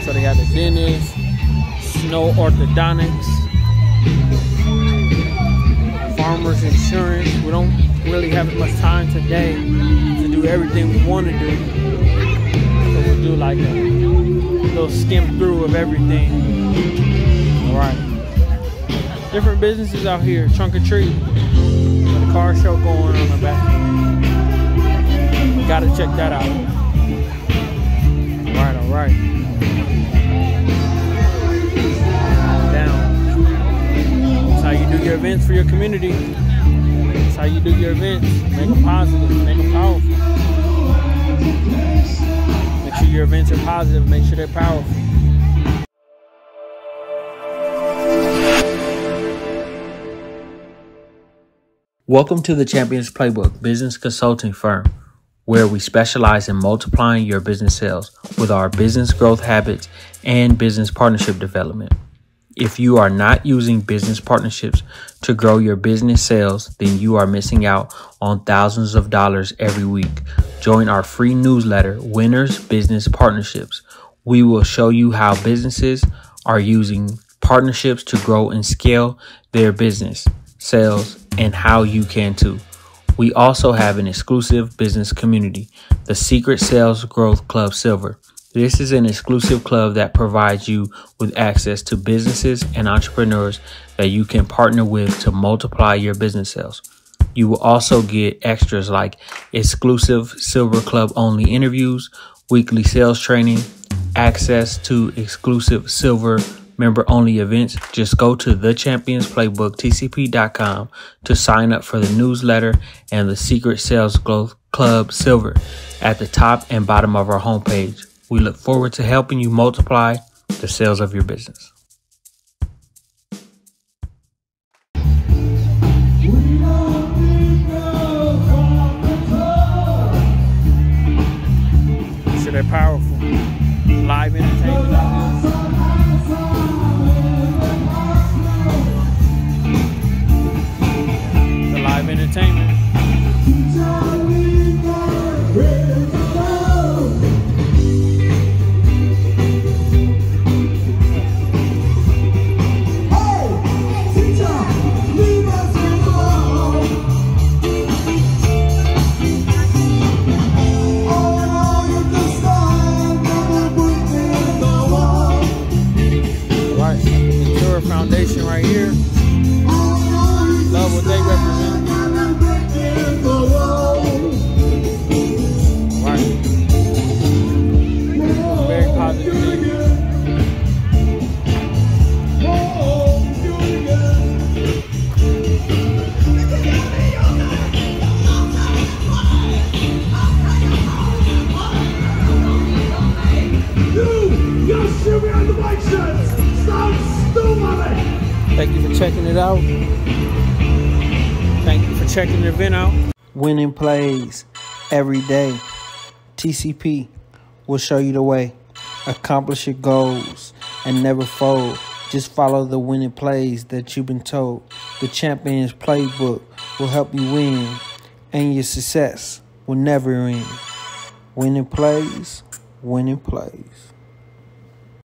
So they got the dentist, snow orthodontics, farmers insurance. We don't really have as much time today to do everything we want to do. So we'll do like a little skim through of everything. All right. Different businesses out here. Trunk or treat. Got a car show going on the back. Gotta check that out. All right. Down. That's how you do your events for your community. That's how you do your events. Make them positive, make them powerful. Make sure your events are positive, make sure they're powerful. Welcome to the Champions Playbook business consulting firm, where we specialize in multiplying your business sales with our business growth habits and business partnership development. If you are not using business partnerships to grow your business sales, then you are missing out on thousands of dollars every week. Join our free newsletter, Winners Business Partnerships. We will show you how businesses are using partnerships to grow and scale their business, sales, and how you can too. We also have an exclusive business community, the Secret Sales Growth Club Silver. This is an exclusive club that provides you with access to businesses and entrepreneurs that you can partner with to multiply your business sales. You will also get extras like exclusive Silver Club only interviews, weekly sales training, access to exclusive Silver member only events. Just go to thechampionsplaybooktcp.com to sign up for the newsletter and the Secret Sales Growth Club Silver at the top and bottom of our homepage. We look forward to helping you multiply the sales of your business. So they're powerful. Live entertainment. The live entertainment. Foundation right here. Love what they represent. Right. Very positive thing. Thank you for checking it out. Thank you for checking the event out. Winning plays every day. TCP will show you the way. Accomplish your goals and never fold. Just follow the winning plays that you've been told. The Champions Playbook will help you win, and your success will never end. Winning plays, winning plays.